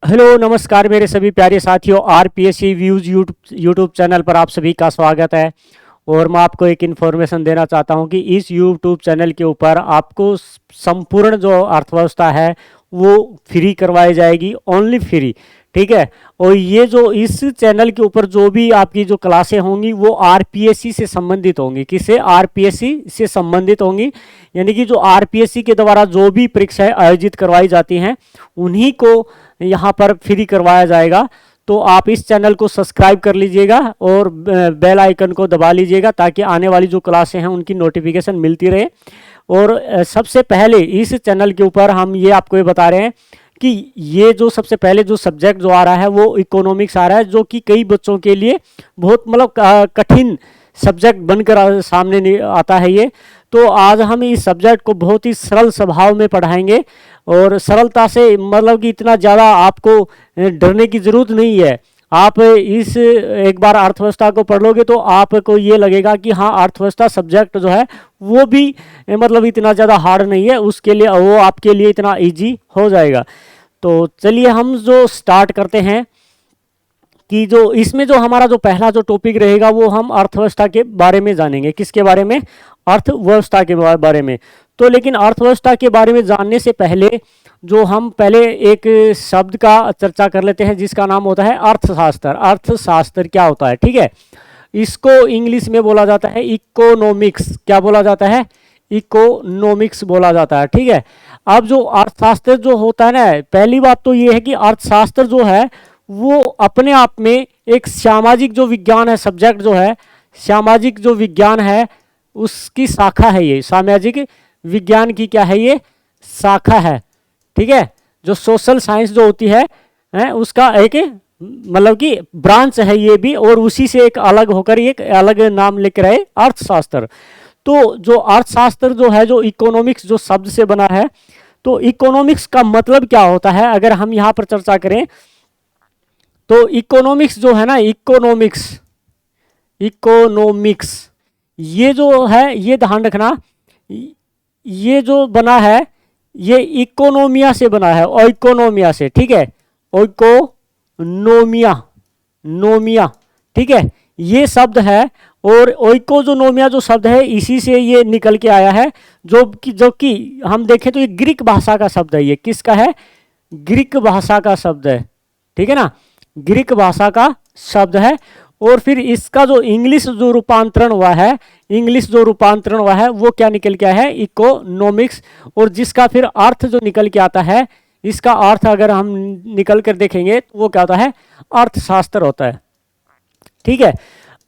Hello नमस्कार मेरे सभी प्यारे साथियों, आरपीएससी व्यूज़ यूट्यूब चैनल पर आप सभी का स्वागत है। और मैं आपको एक इन्फॉर्मेशन देना चाहता हूं कि इस यूट्यूब चैनल के ऊपर आपको संपूर्ण जो अर्थव्यवस्था है वो फ्री करवाई जाएगी, ओनली फ्री। ठीक है। और ये जो इस चैनल के ऊपर जो भी आपकी जो क्लासें होंगी वो आरपीएससी से संबंधित होंगी। किससे? आरपीएससी से संबंधित होंगी। यानी कि जो आरपीएससी के द्वारा जो भी परीक्षाएं आयोजित करवाई जाती हैं उन्हीं को यहाँ पर फ्री करवाया जाएगा। तो आप इस चैनल को सब्सक्राइब कर लीजिएगा और बेल आइकन को दबा लीजिएगा ताकि आने वाली जो क्लासें हैं उनकी नोटिफिकेशन मिलती रहे। और सबसे पहले इस चैनल के ऊपर हम ये आपको ये बता रहे हैं कि ये जो सबसे पहले जो सब्जेक्ट जो आ रहा है वो इकोनॉमिक्स आ रहा है, जो कि कई बच्चों के लिए बहुत मतलब कठिन सब्जेक्ट बनकर सामने आता है ये। तो आज हम इस सब्जेक्ट को बहुत ही सरल स्वभाव में पढ़ाएंगे और सरलता से, मतलब कि इतना ज़्यादा आपको डरने की ज़रूरत नहीं है। आप इस एक बार अर्थव्यवस्था को पढ़ लोगे तो आपको ये लगेगा कि हाँ, अर्थव्यवस्था सब्जेक्ट जो है वो भी मतलब इतना ज़्यादा हार्ड नहीं है, उसके लिए वो आपके लिए इतना इजी हो जाएगा। तो चलिए हम जो स्टार्ट करते हैं कि जो इसमें जो हमारा जो पहला जो टॉपिक रहेगा वो हम अर्थव्यवस्था के बारे में जानेंगे। किसके बारे में? अर्थव्यवस्था के बारे में। तो लेकिन अर्थव्यवस्था के बारे में जानने से पहले जो हम पहले एक शब्द का चर्चा कर लेते हैं जिसका नाम होता है अर्थशास्त्र। अर्थशास्त्र क्या होता है? ठीक है, इसको इंग्लिश में बोला जाता है इकोनॉमिक्स। क्या बोला जाता है? इकोनॉमिक्स बोला जाता है। ठीक है। अब जो अर्थशास्त्र जो होता है ना, पहली बात तो ये है कि अर्थशास्त्र जो है वो अपने आप में एक सामाजिक जो विज्ञान है, सब्जेक्ट जो है, सामाजिक जो विज्ञान है उसकी शाखा है। ये सामाजिक विज्ञान की क्या है? ये शाखा है। ठीक है। जो सोशल साइंस जो होती है उसका एक मतलब कि ब्रांच है ये भी, और उसी से एक अलग होकर एक अलग नाम लेकर आए अर्थशास्त्र। तो जो अर्थशास्त्र जो है, जो इकोनॉमिक्स जो शब्द से बना है, तो इकोनॉमिक्स का मतलब क्या होता है अगर हम यहाँ पर चर्चा करें तो इकोनॉमिक्स जो है ना, इकोनॉमिक्स ये जो है, ये ध्यान रखना, ये जो बना है ये इकोनोमिया से बना है, ओइकोनोमिया से। ठीक है, ओइकोनोमिया, नोमिया। ठीक है, ये शब्द है। और ओइकोनोमिया जो शब्द है इसी से ये निकल के आया है, जो कि हम देखें तो ये ग्रीक भाषा का शब्द है। ये किसका है? ग्रीक भाषा का शब्द है। ठीक है ना, ग्रीक भाषा का शब्द है। और फिर इसका जो इंग्लिश जो रूपांतरण हुआ है, वो क्या निकल के आया है? इकोनॉमिक्स। और जिसका फिर अर्थ जो निकल के आता है, इसका अर्थ अगर हम निकल कर देखेंगे तो वो क्या होता है? अर्थशास्त्र होता है। ठीक है।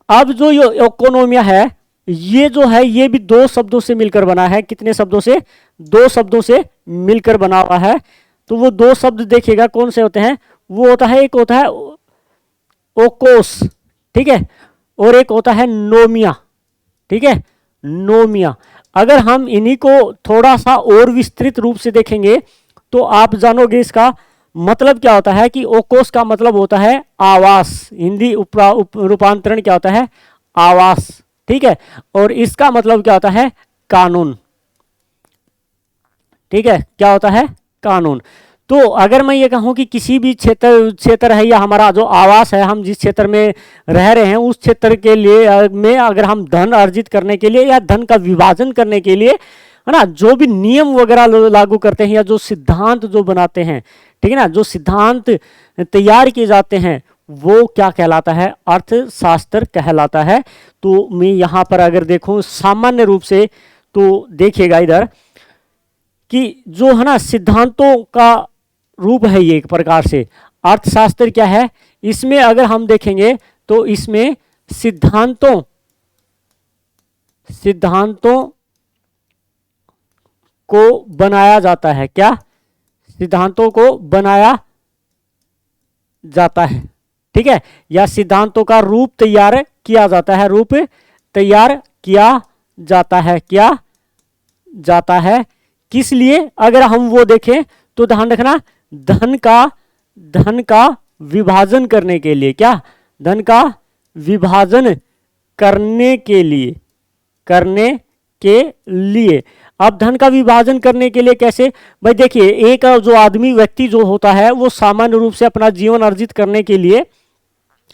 अब जो ये इकोनोमिया है, ये जो है ये भी दो शब्दों से मिलकर बना है। कितने शब्दों से? दो शब्दों से मिलकर बना हुआ है। तो वो दो शब्द देखिएगा कौन से होते हैं। वो होता है, एक होता है ओकोस, ठीक है, और एक होता है नोमिया। ठीक है, नोमिया। अगर हम इन्हीं को थोड़ा सा और विस्तृत रूप से देखेंगे तो आप जानोगे इसका मतलब क्या होता है कि ओकोस का मतलब होता है आवास। हिंदी रूपांतरण क्या होता है? आवास। ठीक है। और इसका मतलब क्या होता है? कानून। ठीक है, क्या होता है? कानून। तो अगर मैं ये कहूँ कि किसी भी क्षेत्र है या हमारा जो आवास है, हम जिस क्षेत्र में रह रहे हैं उस क्षेत्र के लिए में अगर हम धन अर्जित करने के लिए या धन का विभाजन करने के लिए, है ना, जो भी नियम वगैरह लागू करते हैं या जो सिद्धांत जो बनाते हैं, ठीक है ना, जो सिद्धांत तैयार किए जाते हैं वो क्या कहलाता है? अर्थशास्त्र कहलाता है। तो मैं यहाँ पर अगर देखूँ सामान्य रूप से, तो देखिएगा इधर कि जो है ना सिद्धांतों का रूप है ये एक प्रकार से। अर्थशास्त्र क्या है? इसमें अगर हम देखेंगे तो इसमें सिद्धांतों को बनाया जाता है। क्या? सिद्धांतों को बनाया जाता है। ठीक है, या सिद्धांतों का रूप तैयार किया जाता है। रूप तैयार किया जाता है। किस लिए? अगर हम वो देखें तो ध्यान रखना, धन का विभाजन करने के लिए। क्या? धन का विभाजन करने के लिए अब धन का विभाजन करने के लिए कैसे? भाई देखिए, एक जो आदमी व्यक्ति जो होता है वो सामान्य रूप से अपना जीवन अर्जित करने के लिए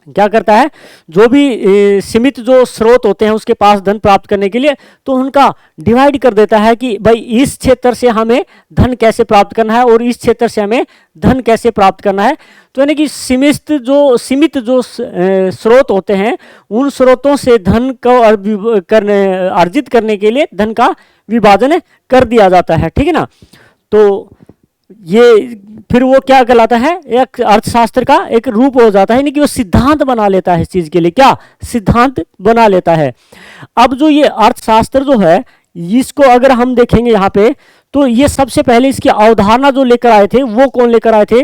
क्या करता है, जो भी सीमित जो स्रोत होते हैं उसके पास धन प्राप्त करने के लिए, तो उनका डिवाइड कर देता है कि भाई इस क्षेत्र से हमें धन कैसे प्राप्त करना है और इस क्षेत्र से हमें धन कैसे प्राप्त करना है। तो यानी कि सीमित जो स्रोत होते हैं उन स्रोतों से धन को अर्जित करने के लिए धन का विभाजन कर दिया जाता है, ठीक है ना। तो ये फिर वो क्या कहलाता है, एक अर्थशास्त्र का एक रूप हो जाता है, यानी कि वो सिद्धांत बना लेता है इस चीज के लिए, क्या सिद्धांत बना लेता है। अब जो ये अर्थशास्त्र जो है इसको अगर हम देखेंगे यहाँ पे, तो ये सबसे पहले इसकी अवधारणा जो लेकर आए थे वो कौन लेकर आए थे?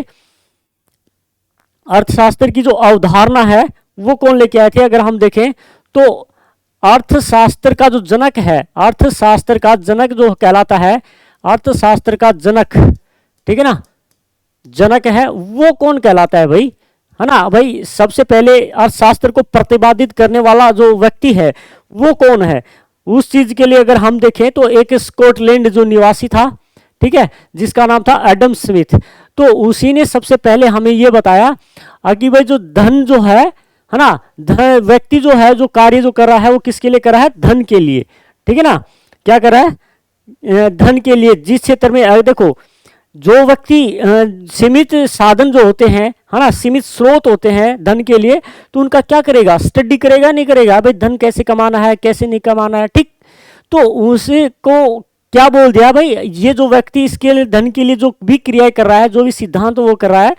अर्थशास्त्र की जो अवधारणा है वो कौन लेके आए थे? अगर हम देखें तो अर्थशास्त्र का जो जनक है, अर्थशास्त्र का जनक जो कहलाता है, अर्थशास्त्र का जनक, ठीक है ना, जनक है वो कौन कहलाता है भाई, है ना। भाई सबसे पहले अर्थशास्त्र को प्रतिपादित करने वाला जो व्यक्ति है वो कौन है? उस चीज के लिए अगर हम देखें तो एक स्कॉटलैंड जो निवासी था, ठीक है, जिसका नाम था एडम स्मिथ, तो उसी ने सबसे पहले हमें ये बताया कि भाई जो धन जो है ना, व्यक्ति जो है जो कार्य जो कर रहा है वो किसके लिए कर रहा है? धन के लिए, ठीक है ना। क्या कर रहा है? धन के लिए। जिस क्षेत्र में देखो, जो व्यक्ति सीमित साधन जो होते हैं, है ना, सीमित स्रोत होते हैं धन के लिए, तो उनका क्या करेगा? स्टडी करेगा, नहीं करेगा? भाई धन कैसे कमाना है, कैसे नहीं कमाना है, ठीक। तो उसको क्या बोल दिया भाई, ये जो व्यक्ति इसके लिए धन के लिए जो भी क्रियाएं कर रहा है, जो भी सिद्धांत वो कर रहा है,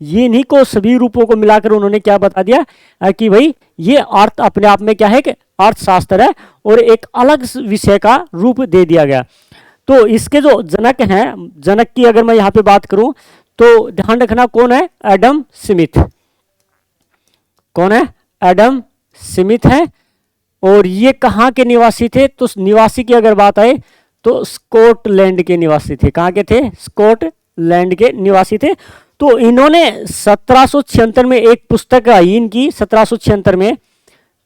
ये नहीं को सभी रूपों को मिलाकर उन्होंने क्या बता दिया कि भाई ये अर्थ अपने आप में क्या है कि अर्थशास्त्र है, और एक अलग विषय का रूप दे दिया गया। तो इसके जो जनक हैं, जनक की अगर मैं यहाँ पे बात करूं तो ध्यान रखना कौन है? Adam Smith. कौन है? एडम स्मिथ है। और ये कहाँ के निवासी थे? तो निवासी की अगर बात आए तो स्कॉटलैंड के निवासी थे। कहाँ के थे? स्कॉटलैंड के निवासी थे। तो इन्होंने 1776 में एक पुस्तक आई इनकी, 1776 में,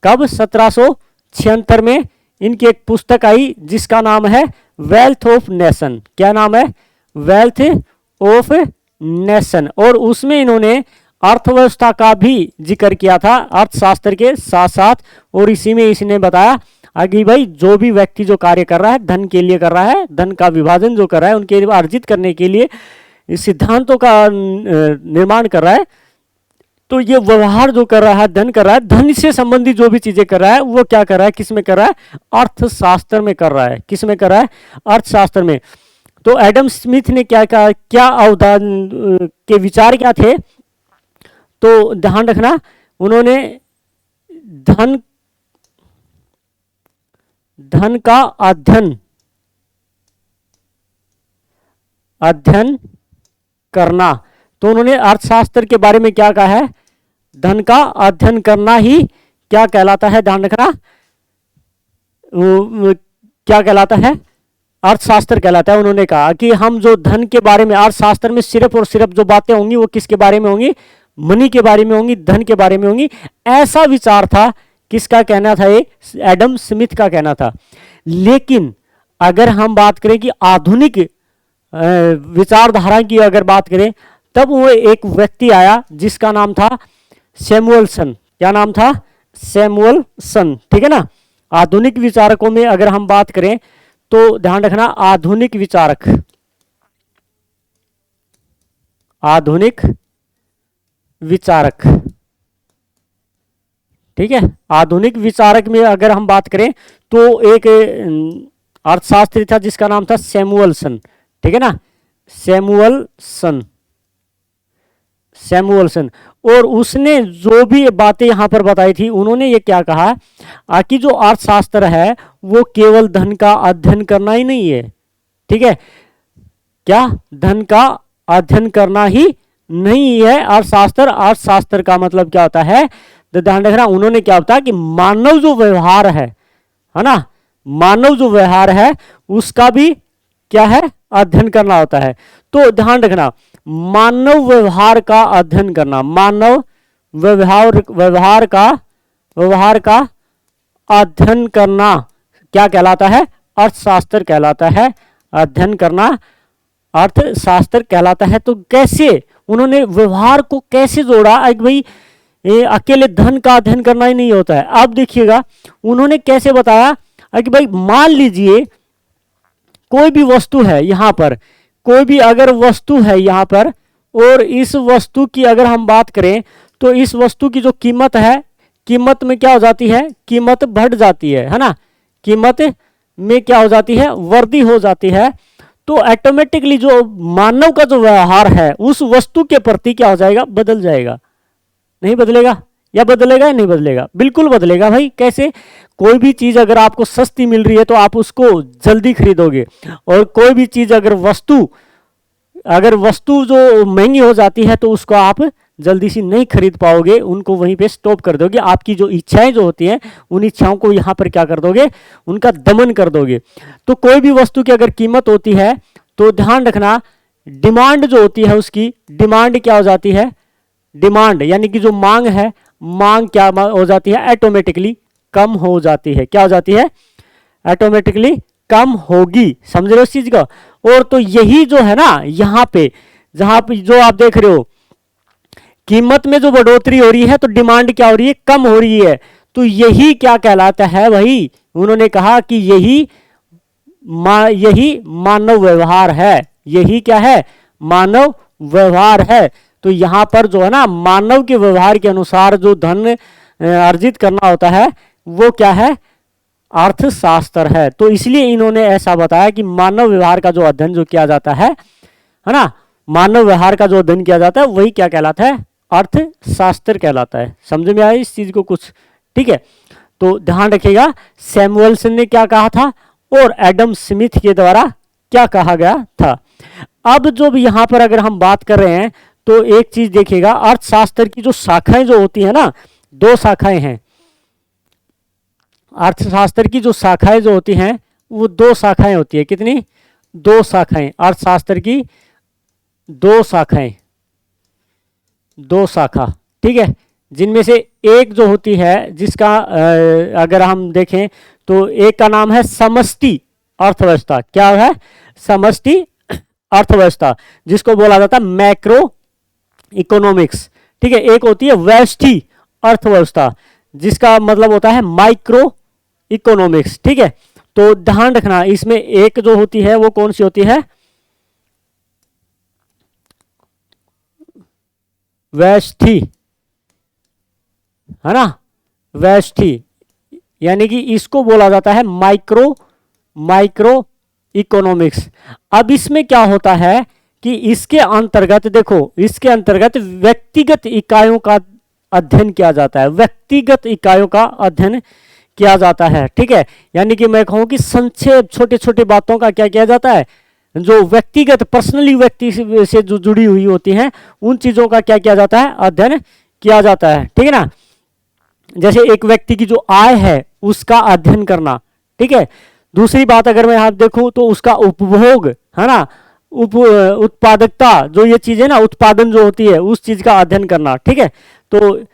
कब? 1776 में इनकी एक पुस्तक आई जिसका नाम है वेल्थ ऑफ नेशन। क्या नाम है? Wealth of nation. और उसमें इन्होंने अर्थव्यवस्था का भी जिक्र किया था अर्थशास्त्र के साथ साथ, और इसी में इसने बताया कि भाई जो भी व्यक्ति जो कार्य कर रहा है धन के लिए कर रहा है, धन का विभाजन जो कर रहा है उनके अर्जित करने के लिए सिद्धांतों का निर्माण कर रहा है, तो ये व्यवहार जो कर रहा है, धन कर रहा है, धन से संबंधित जो भी चीजें कर रहा है वो क्या कर रहा है? किस में कर रहा है? अर्थशास्त्र में कर रहा है। किस में कर रहा है? अर्थशास्त्र में। तो एडम स्मिथ ने क्या कहा, क्या अवधारणा के विचार क्या थे? तो ध्यान रखना, उन्होंने धन का अध्ययन करना। तो उन्होंने अर्थशास्त्र के बारे में क्या कहा है? धन का अध्ययन करना ही क्या कहलाता है? ध्यान रखना, क्या कहलाता है? अर्थशास्त्र कहलाता है। उन्होंने कहा कि हम जो धन के बारे में अर्थशास्त्र में सिर्फ और सिर्फ जो बातें होंगी वो किसके बारे में होंगी? मनी के बारे में होंगी, धन के बारे में होंगी। ऐसा विचार था, किसका कहना था? ये एडम स्मिथ का कहना था। लेकिन अगर हम बात करें कि आधुनिक विचारधारा की अगर बात करें, तब वो एक व्यक्ति आया जिसका नाम था सैमुअलसन। क्या नाम था? सैमुअलसन, ठीक है ना। आधुनिक विचारकों में अगर हम बात करें तो ध्यान रखना, आधुनिक विचारक, ठीक है। आधुनिक विचारक में अगर हम बात करें तो एक अर्थशास्त्री था जिसका नाम था सैमुअलसन, ठीक है ना, सैमुअलसन। और उसने जो भी बातें यहां पर बताई थी, उन्होंने ये क्या कहा कि जो अर्थशास्त्र है वो केवल धन का अध्ययन करना ही नहीं है, ठीक है। क्या? धन का अध्ययन करना ही नहीं है अर्थशास्त्र का मतलब क्या होता है? तो ध्यान रखना, उन्होंने क्या बताया कि मानव जो व्यवहार है ना, मानव जो व्यवहार है उसका भी क्या है? अध्ययन करना होता है। तो ध्यान रखना, मानव व्यवहार का अध्ययन करना, मानव व्यवहार का अध्ययन करना क्या कहलाता है? अर्थशास्त्र कहलाता है, अध्ययन करना अर्थशास्त्र कहलाता है। तो कैसे उन्होंने व्यवहार को कैसे जोड़ा, भाई ये अकेले धन का अध्ययन करना ही नहीं होता है। अब देखिएगा उन्होंने कैसे बताया कि भाई मान लीजिए कोई भी वस्तु है यहाँ पर, कोई भी अगर वस्तु है यहाँ पर, और इस वस्तु की अगर हम बात करें तो इस वस्तु की जो कीमत है, कीमत में क्या हो जाती है, कीमत बढ़ जाती है ना, कीमत में क्या हो जाती है, वृद्धि हो जाती है। तो ऑटोमेटिकली जो मानव का जो व्यवहार है उस वस्तु के प्रति क्या हो जाएगा, बदल जाएगा। नहीं बदलेगा, या बदलेगा या नहीं बदलेगा, बिल्कुल बदलेगा भाई। कैसे, कोई भी चीज अगर आपको सस्ती मिल रही है तो आप उसको जल्दी खरीदोगे, और कोई भी चीज अगर वस्तु जो महंगी हो जाती है तो उसको आप जल्दी से नहीं खरीद पाओगे, उनको वहीं पे स्टॉप कर दोगे। आपकी जो इच्छाएं जो होती हैं उन इच्छाओं को यहाँ पर क्या कर दोगे, उनका दमन कर दोगे। तो कोई भी वस्तु की अगर कीमत होती है तो ध्यान रखना, डिमांड जो होती है उसकी डिमांड क्या हो जाती है, डिमांड यानी कि जो मांग है, मांग क्या हो जाती है, ऑटोमेटिकली कम हो जाती है। क्या हो जाती है, ऑटोमेटिकली कम होगी। समझ रहे हो इस चीज का। और तो यही जो है ना, यहाँ पे जहां पे जो आप देख रहे हो कीमत में जो बढ़ोतरी हो रही है तो डिमांड क्या हो रही है, कम हो रही है। तो यही क्या कहलाता है भाई, उन्होंने कहा कि यही मानव व्यवहार है। यही क्या है, मानव व्यवहार है। तो यहाँ पर जो है ना, मानव के व्यवहार के अनुसार जो धन अर्जित करना होता है वो क्या है, अर्थशास्त्र है। तो इसलिए इन्होंने ऐसा बताया कि मानव व्यवहार का जो अध्ययन जो किया जाता है ना, मानव व्यवहार का जो अध्ययन किया जाता है वही क्या कहलाता है, अर्थशास्त्र कहलाता है। समझ में आया इस चीज को कुछ, ठीक है। तो ध्यान रखिएगा सैमुअलसन ने क्या कहा था और एडम स्मिथ के द्वारा क्या कहा गया था। अब जो भी यहाँ पर अगर हम बात कर रहे हैं तो एक चीज देखिएगा, अर्थशास्त्र की जो शाखाएं जो होती है ना, दो शाखाएं हैं। अर्थशास्त्र की जो शाखाएं जो होती हैं वो दो शाखाएं होती है। कितनी, दो शाखाएं, अर्थशास्त्र की दो शाखाएं, दो शाखा, ठीक है। जिनमें से एक जो होती है जिसका अगर हम देखें तो एक का नाम है समष्टि अर्थव्यवस्था। क्या है, समष्टि अर्थव्यवस्था, जिसको बोला जाता है मैक्रो इकोनॉमिक्स, ठीक है। एक होती है व्यष्टि अर्थव्यवस्था जिसका मतलब होता है माइक्रो इकोनॉमिक्स, ठीक है। तो ध्यान रखना इसमें एक जो होती है वो कौन सी होती है, व्यष्टि, है ना, व्यष्टि, यानी कि इसको बोला जाता है माइक्रो इकोनॉमिक्स। अब इसमें क्या होता है कि इसके अंतर्गत देखो, इसके अंतर्गत व्यक्तिगत इकाइयों का अध्ययन किया जाता है, व्यक्तिगत इकाइयों का अध्ययन किया जाता है, ठीक है। यानी कि मैं कहूं कि संक्षेप छोटे छोटे बातों का क्या किया जाता है, जो व्यक्तिगत पर्सनली व्यक्ति से जो जुड़ी हुई होती हैं उन चीजों का क्या किया जाता है, अध्ययन किया जाता है, ठीक है ना। जैसे एक व्यक्ति की जो आय है उसका अध्ययन करना, ठीक है। दूसरी बात अगर मैं यहाँ देखूं तो उसका उपभोग, है ना, उत्पादकता, जो ये चीजें ना उत्पादन जो होती है उस चीज का अध्ययन करना, ठीक है। तो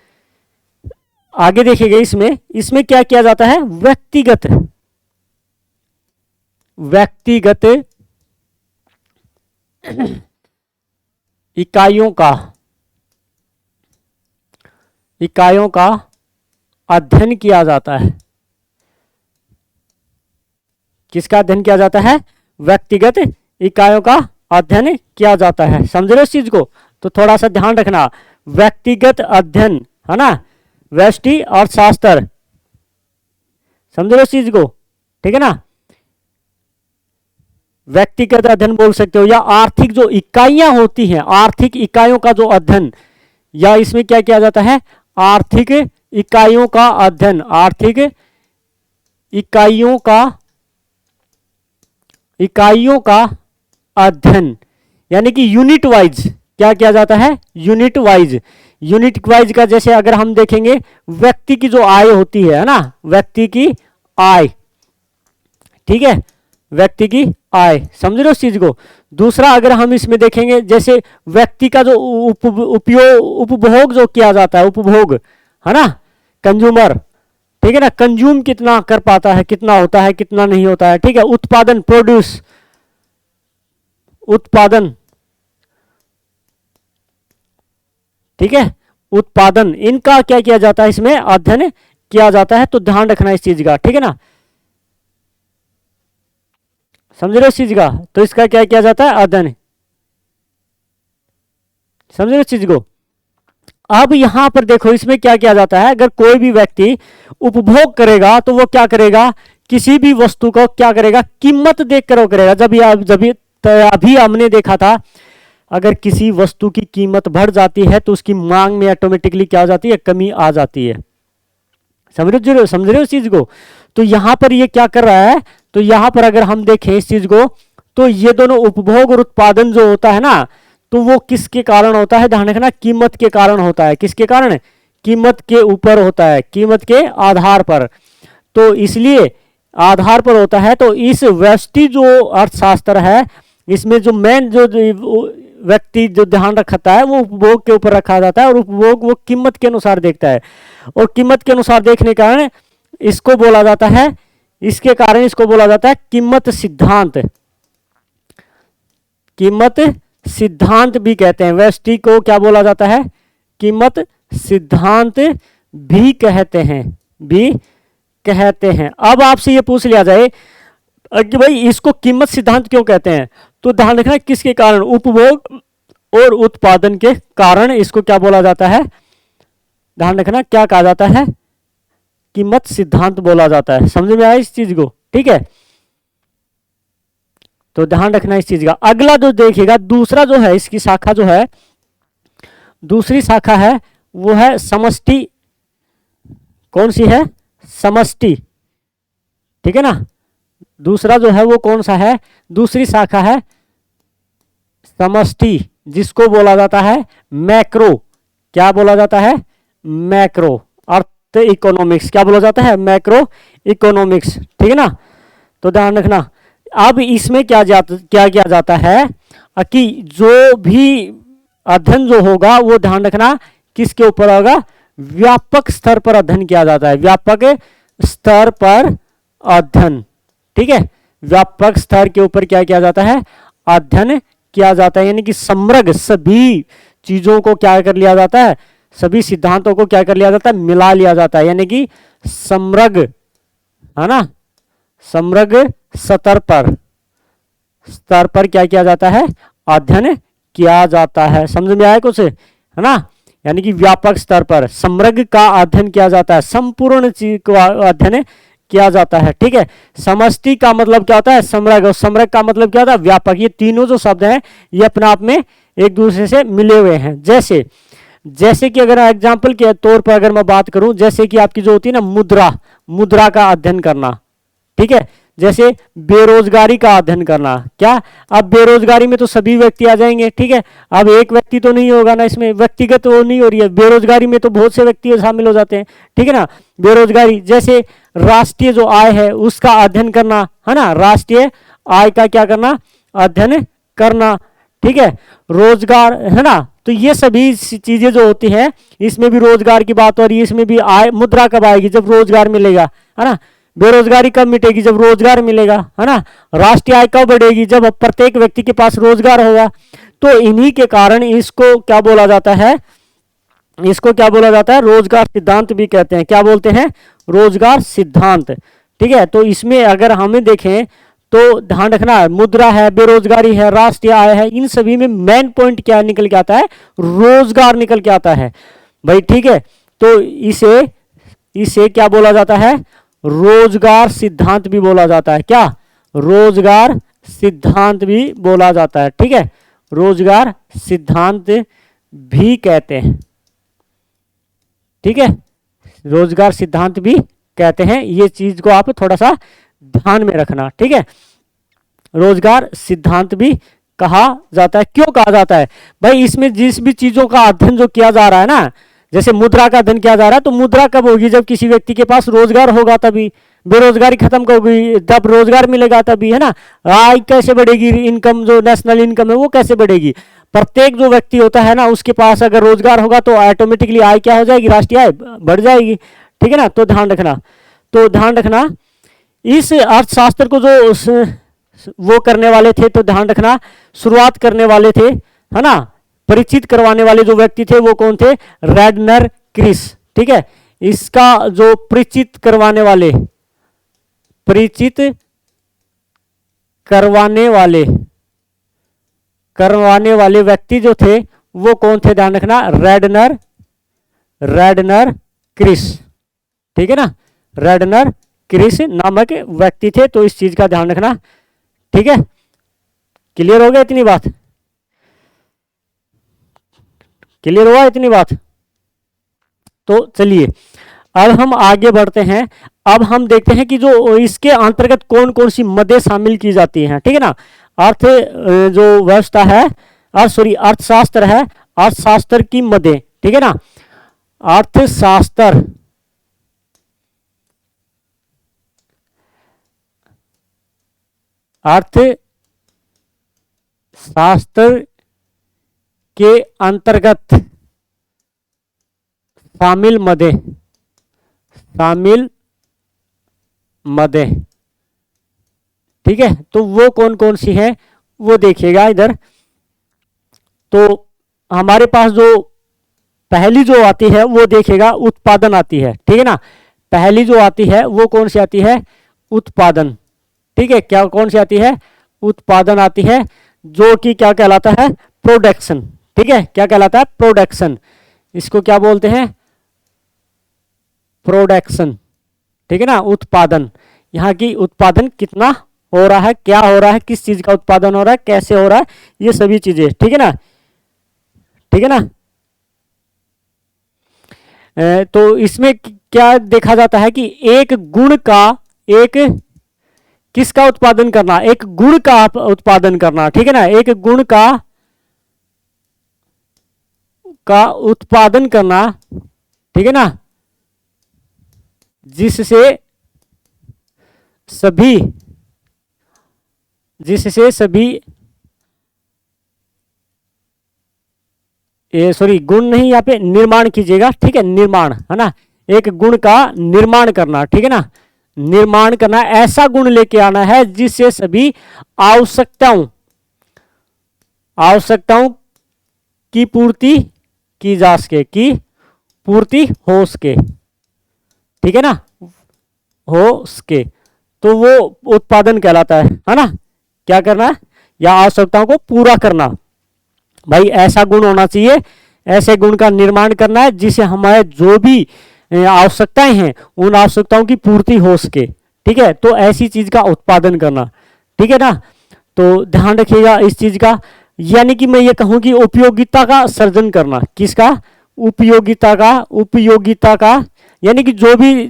आगे देखिएगा इसमें क्या किया जाता है, व्यक्तिगत इकाइयों का अध्ययन किया जाता है। किसका अध्ययन किया जाता है, व्यक्तिगत इकाइयों का अध्ययन किया जाता है। समझ रहे हो इस चीज को। तो थोड़ा सा ध्यान रखना, व्यक्तिगत अध्ययन, है ना, व्यष्टि अर्थशास्त्र, समझ रहे हो इस चीज को, ठीक है ना। व्यक्तिगत अध्ययन बोल सकते हो, या आर्थिक जो इकाइयां होती हैं, आर्थिक इकाइयों का जो अध्ययन, या इसमें क्या किया जाता है, आर्थिक इकाइयों का अध्ययन, आर्थिक इकाइयों का अध्ययन, यानी कि यूनिट वाइज क्या किया जाता है, यूनिट वाइज का। जैसे अगर हम देखेंगे व्यक्ति की जो आय होती है ना, व्यक्ति की आय, ठीक है, व्यक्ति की आय, समझ रहे हो इस चीज को। दूसरा अगर हम इसमें देखेंगे जैसे व्यक्ति का जो उपभोग जो किया जाता है, उपभोग, है ना, कंज्यूमर, ठीक है ना, कंज्यूम कितना कर पाता है, कितना होता है, कितना नहीं होता है, ठीक है। उत्पादन, प्रोड्यूस, उत्पादन, ठीक है, उत्पादन, इनका क्या किया जाता है, इसमें अध्ययन किया जाता है। तो ध्यान रखना इस चीज का, ठीक है ना, समझ रहे हो इस चीज का। तो इसका क्या किया जाता है, अध्ययन, समझ रहे हो इस चीज को। अब यहां पर देखो इसमें क्या किया जाता है, अगर कोई भी व्यक्ति उपभोग करेगा तो वो क्या करेगा, किसी भी वस्तु को क्या करेगा, कीमत देखकर वो करेगा। अभी हमने देखा था, अगर किसी वस्तु की कीमत बढ़ जाती है तो उसकी मांग में ऑटोमेटिकली क्या हो जाती है, कमी आ जाती है। समझ रहे हो इस चीज को। तो यहां पर ये क्या कर रहा है, तो यहां पर अगर हम देखें इस चीज को, तो ये दोनों उपभोग और उत्पादन जो होता है ना, तो वो किसके कारण होता है, ध्यान रखना, कीमत के कारण होता है। किसके कारण, कीमत के ऊपर होता है, कीमत के आधार पर। तो इसलिए आधार पर होता है। तो इस व्यष्टि जो अर्थशास्त्र है, इसमें जो मेन जो व्यक्ति जो ध्यान रखता है वो उपभोग के ऊपर रखा जाता है, और उपभोग वो कीमत के अनुसार देखता है। और कीमत के अनुसार देखने के कारण इसको बोला जाता है, इसके कारण इसको बोला जाता है कीमत सिद्धांत। कीमत सिद्धांत भी कहते हैं, व्यष्टि को क्या बोला जाता है, कीमत सिद्धांत भी कहते हैं, भी कहते हैं। अब आपसे ये पूछ लिया जाए कि भाई इसको कीमत सिद्धांत क्यों कहते हैं, तो ध्यान रखना किसके कारण, उपभोग और उत्पादन के कारण इसको क्या बोला जाता है, ध्यान रखना क्या कहा जाता है, कीमत सिद्धांत बोला जाता है। समझ में आया इस चीज को, ठीक है। तो ध्यान रखना इस चीज का। अगला जो देखिएगा, दूसरा जो है इसकी शाखा जो है, दूसरी शाखा है वो है समष्टि। कौन सी है, समष्टि, ठीक है ना। दूसरा जो है वो कौन सा है, दूसरी शाखा है समष्टि, जिसको बोला जाता है मैक्रो। क्या बोला जाता है, मैक्रो अर्थ इकोनॉमिक्स। क्या बोला जाता है, मैक्रो इकोनॉमिक्स, ठीक है ना। तो ध्यान रखना, अब इसमें क्या किया जाता है कि जो भी अध्ययन जो होगा वो ध्यान रखना किसके ऊपर होगा, व्यापक स्तर पर अध्ययन किया जाता है, व्यापक स्तर पर अध्ययन, ठीक है। व्यापक स्तर के ऊपर क्या किया जाता है, अध्ययन किया जाता है, यानी कि समग्र सभी चीजों को क्या कर लिया जाता है, सभी सिद्धांतों को क्या कर लिया जाता है, मिला लिया जाता है, यानी कि समग्र, है ना, समग्र स्तर पर क्या किया जाता है, अध्ययन किया जाता है। समझ में आया कुछ, है ना। यानी कि व्यापक स्तर पर समग्र का अध्ययन किया जाता है, संपूर्ण चीज को अध्ययन किया जाता है, ठीक है। समष्टि का मतलब क्या होता है, समग्र, और समग्र का मतलब क्या होता है, व्यापक। ये तीनों जो शब्द हैं ये अपने आप में एक दूसरे से मिले हुए हैं। जैसे कि अगर एग्जाम्पल के तौर पर अगर मैं बात करूं, जैसे कि आपकी जो होती है ना मुद्रा का अध्ययन करना, ठीक है। जैसे बेरोजगारी का अध्ययन करना, क्या, अब बेरोजगारी में तो सभी व्यक्ति आ जाएंगे, ठीक है। अब एक व्यक्ति तो नहीं होगा ना, इसमें व्यक्तिगत वो नहीं हो रही है, बेरोजगारी में तो बहुत से व्यक्ति शामिल हो जाते हैं, ठीक है ना। बेरोजगारी, जैसे राष्ट्रीय जो आय है उसका अध्ययन करना, है ना, राष्ट्रीय आय का क्या करना, अध्ययन करना, ठीक है। रोजगार, है ना। तो ये सभी चीजें जो होती है, इसमें भी रोजगार की बात हो रही है, इसमें भी आय, मुद्रा कब आएगी, जब रोजगार मिलेगा, है ना। बेरोजगारी कब मिटेगी, जब रोजगार मिलेगा, है ना। राष्ट्रीय आय कब बढ़ेगी, जब प्रत्येक व्यक्ति के पास रोजगार होगा। तो इन्हीं के कारण इसको क्या बोला जाता है, इसको क्या बोला जाता है, रोजगार सिद्धांत भी कहते हैं। क्या बोलते हैं, रोजगार सिद्धांत, ठीक है। तो इसमें अगर हमें देखें तो ध्यान रखना, मुद्रा है, बेरोजगारी है, राष्ट्रीय आय है, इन सभी में मेन पॉइंट क्या निकल के आता है, रोजगार निकल के आता है भाई, ठीक है। तो इसे क्या बोला जाता है, रोजगार सिद्धांत भी बोला जाता है। क्या, रोजगार सिद्धांत भी बोला जाता है, ठीक है। रोजगार सिद्धांत भी कहते हैं, ठीक है, रोजगार सिद्धांत भी कहते हैं। ये चीज को आप थोड़ा सा ध्यान में रखना, ठीक है। रोजगार सिद्धांत भी कहा जाता है। क्यों कहा जाता है भाई, इसमें जिस भी चीजों का अध्ययन जो किया जा रहा है ना, जैसे मुद्रा का अध्ययन किया जा रहा है, तो मुद्रा कब होगी, जब किसी व्यक्ति के पास रोजगार होगा तभी। बेरोजगारी खत्म कब होगी, जब रोजगार मिलेगा तभी, है ना। आय कैसे बढ़ेगी, इनकम जो नेशनल इनकम है वो कैसे बढ़ेगी, प्रत्येक जो व्यक्ति होता है ना उसके पास अगर रोजगार होगा तो ऑटोमेटिकली आय क्या हो जाएगी, राष्ट्रीय आय बढ़ जाएगी, ठीक है ना। तो ध्यान रखना, तो ध्यान रखना इस अर्थशास्त्र को जो वो करने वाले थे, तो ध्यान रखना शुरुआत करने वाले थे, है ना, परिचित करवाने वाले जो व्यक्ति थे वो कौन थे? रेडनर क्रिस। ठीक है, इसका जो परिचित करवाने वाले व्यक्ति जो थे वो कौन थे? ध्यान रखना रेडनर क्रिस। ठीक है ना, रेडनर क्रिस नामक व्यक्ति थे। तो इस चीज का ध्यान रखना। ठीक है, क्लियर हो गया इतनी बात? क्लियर हुआ इतनी बात? तो चलिए अब हम आगे बढ़ते हैं। अब हम देखते हैं कि जो इसके अंतर्गत कौन कौन सी मदें शामिल की जाती हैं। ठीक है ना, अर्थ जो व्यवस्था है, अर्थशास्त्र है, अर्थशास्त्र की मदें। ठीक है ना, अर्थशास्त्र के अंतर्गत शामिल मदें। ठीक है, तो वो कौन कौन सी है वो देखिएगा इधर। तो हमारे पास जो पहली जो आती है वो देखिएगा उत्पादन आती है। ठीक है ना, पहली जो आती है वो कौन सी आती है? उत्पादन। ठीक है, क्या कौन सी आती है? उत्पादन आती है, जो कि क्या कहलाता है? प्रोडक्शन। ठीक है, क्या कहलाता है? प्रोडक्शन। इसको क्या बोलते हैं? प्रोडक्शन। ठीक है ना, उत्पादन। यहाँ की उत्पादन कितना हो रहा है, क्या हो रहा है, किस चीज का उत्पादन हो रहा है, कैसे हो रहा है, ये सभी चीजें। ठीक है ना, ठीक है ना। तो इसमें क्या देखा जाता है कि एक गुण का, एक किसका उत्पादन करना? एक गुण का उत्पादन करना। ठीक है ना, एक गुण का उत्पादन करना। ठीक है ना, जिससे सभी सॉरी, गुण नहीं, यहाँ पे निर्माण कीजिएगा। ठीक है, निर्माण, है ना, एक गुण का निर्माण करना। ठीक है ना, निर्माण करना, ऐसा गुण लेके आना है जिससे सभी आवश्यकताओं की पूर्ति की जा सके, की पूर्ति हो सके। ठीक है ना, हो सके, तो वो उत्पादन कहलाता है ना। क्या करना है? या आवश्यकताओं को पूरा करना। भाई ऐसा गुण होना चाहिए, ऐसे गुण का निर्माण करना है जिससे हमारे जो भी आवश्यकताएं हैं उन आवश्यकताओं की पूर्ति हो सके। ठीक है, तो ऐसी चीज का उत्पादन करना। ठीक है ना, तो ध्यान रखिएगा इस चीज का। यानी कि मैं ये कहूं कि उपयोगिता का सर्जन करना। किसका? उपयोगिता का, यानी कि जो भी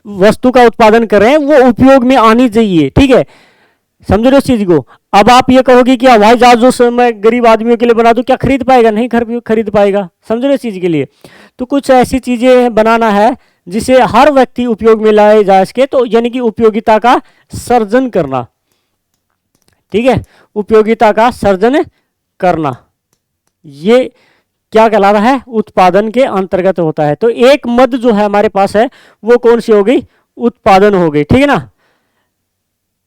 वस्तु का उत्पादन कर रहे हैं वो उपयोग में आनी चाहिए। ठीक है, समझ रहे हो इस चीज को? अब आप ये कहोगे कि हवाई जहाज जो मैं गरीब आदमियों के लिए बना दूं, क्या खरीद पाएगा? नहीं खरीद पाएगा। समझ रहे हो इस चीज के लिए? तो कुछ ऐसी चीजें बनाना है जिसे हर व्यक्ति उपयोग में लाए जा सके। तो यानी कि उपयोगिता का सर्जन करना। ठीक है, उपयोगिता का सर्जन करना, ये क्या कहला रहा है? उत्पादन के अंतर्गत होता है। तो एक मद जो है हमारे पास है वो कौन सी हो गई? उत्पादन हो गई। ठीक है ना,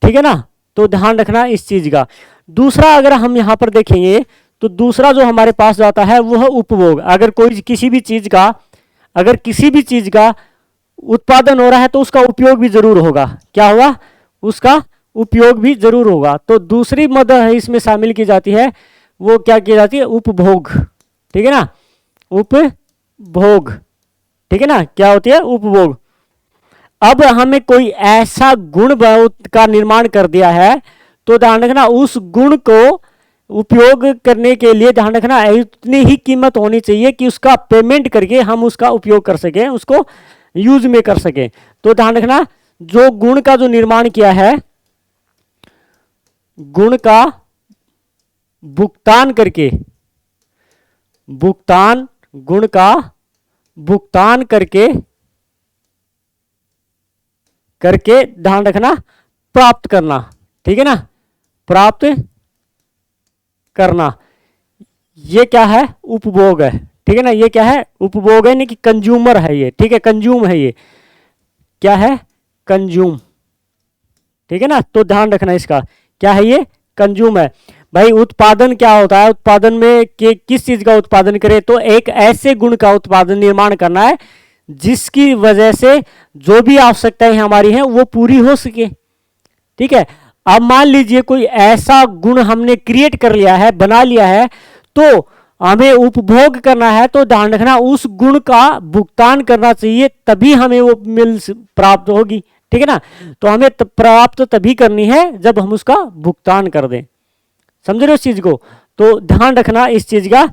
ठीक है ना, तो ध्यान रखना इस चीज का। दूसरा अगर हम यहां पर देखेंगे तो दूसरा जो हमारे पास जाता है वो है उपभोग। अगर कोई किसी भी चीज का उत्पादन हो रहा है तो उसका उपयोग भी जरूर होगा। क्या होगा? उसका उपयोग भी जरूर होगा। तो दूसरी मद है इसमें शामिल की जाती है, वो क्या की जाती है? उपभोग। ठीक है ना, उपभोग। ठीक है ना, क्या होती है? उपभोग। अब हमें कोई ऐसा गुण का निर्माण कर दिया है तो ध्यान रखना उस गुण को उपयोग करने के लिए ध्यान रखना इतनी ही कीमत होनी चाहिए कि उसका पेमेंट करके हम उसका उपयोग कर सकें, उसको यूज में कर सकें। तो ध्यान रखना जो गुण का जो निर्माण किया है, गुण का भुगतान करके, गुण का भुगतान करके ध्यान रखना प्राप्त करना। ठीक है ना, प्राप्त करना, ये क्या है? उपभोग है। ठीक है ना, ये क्या है? उपभोग है, नहीं कि कंज्यूमर है ये। ठीक है, कंज्यूम है ये। क्या है, कंज्यूम। ठीक है ना, तो ध्यान रखना इसका, क्या है ये, कंज्यूम है। भाई उत्पादन क्या होता है, उत्पादन में किस चीज का उत्पादन करें, तो एक ऐसे गुण का उत्पादन निर्माण करना है जिसकी वजह से जो भी आवश्यकताएं हमारी हैं वो पूरी हो सके। ठीक है, अब मान लीजिए कोई ऐसा गुण हमने क्रिएट कर लिया है, बना लिया है, तो हमें उपभोग करना है, तो ध्यान रखना उस गुण का भुगतान करना चाहिए, तभी हमें वो मिल प्राप्त होगी। ठीक है ना, तो हमें प्राप्त तभी करनी है जब हम उसका भुगतान कर दें। समझ रहे हो इस चीज को, तो ध्यान रखना इस चीज का।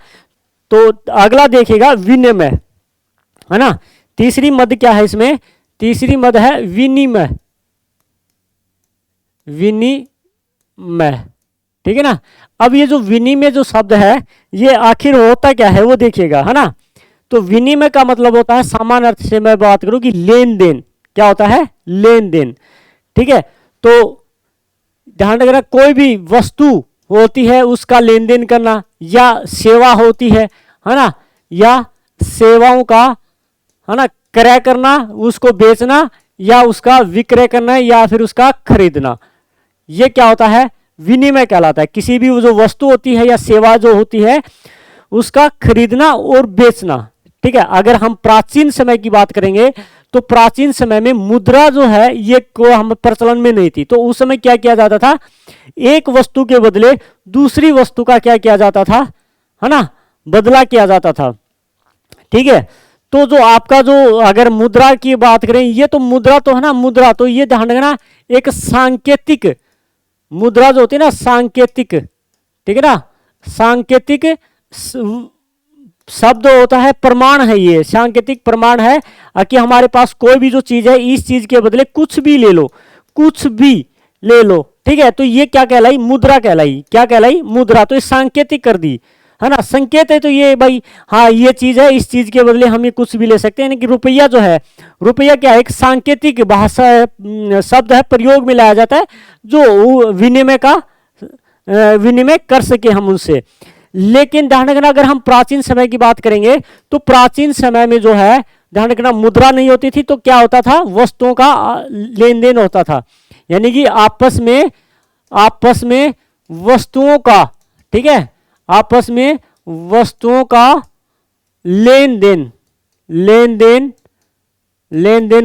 तो अगला देखिएगा विनिमय, है ना। तीसरी मद क्या है इसमें, तीसरी मद है विनिमय, विनिमय। ठीक है ना, अब ये जो विनिमय जो शब्द है ये आखिर होता क्या है वो देखिएगा, है ना। तो विनिमय का मतलब होता है, सामान्य अर्थ से मैं बात करूं कि लेन देन। क्या होता है, लेन देन। ठीक है, तो ध्यान रखना कोई भी वस्तु होती है उसका लेन देन करना, या सेवा होती है ना, या सेवाओं का, है ना, क्रय करना, उसको बेचना या उसका विक्रय करना या फिर उसका खरीदना, ये क्या होता है, विनिमय कहलाता है। किसी भी जो वस्तु होती है या सेवा जो होती है उसका खरीदना और बेचना। ठीक है, अगर हम प्राचीन समय की बात करेंगे तो प्राचीन समय में मुद्रा जो है ये को हम प्रचलन में नहीं थी, तो उस समय क्या किया जाता था, एक वस्तु के बदले दूसरी वस्तु का क्या किया जाता था, है ना, बदला किया जाता था। ठीक है, तो जो आपका जो अगर मुद्रा की बात करें, ये तो मुद्रा तो है ना, मुद्रा तो ये ध्यान रखना एक सांकेतिक मुद्रा जो होती है ना, सांकेतिक। ठीक है ना, सांकेतिक शब्द होता है, प्रमाण है, ये सांकेतिक प्रमाण है कि हमारे पास कोई भी जो चीज है इस चीज के बदले कुछ भी ले लो, कुछ भी ले लो। ठीक है, तो ये क्या कहलाई, मुद्रा कहलाई। क्या कहलाई, मुद्रा। तो ये सांकेतिक कर दी, है ना, संकेत है। तो ये भाई हाँ ये चीज है, इस चीज के बदले हम ये कुछ भी ले सकते हैं। यानी कि रुपया जो है, रुपया क्या है, एक सांकेतिक भाषा शब्द है, प्रयोग में लाया जाता है जो विनिमय का विनिमय कर सके हम उनसे। लेकिन ध्यान रखना अगर हम प्राचीन समय की बात करेंगे तो प्राचीन समय में जो है ध्यान रखना मुद्रा नहीं होती थी, तो क्या होता था, वस्तुओं का लेन देन होता था। यानी कि आपस में वस्तुओं का, ठीक है, आपस में वस्तुओं का लेन देन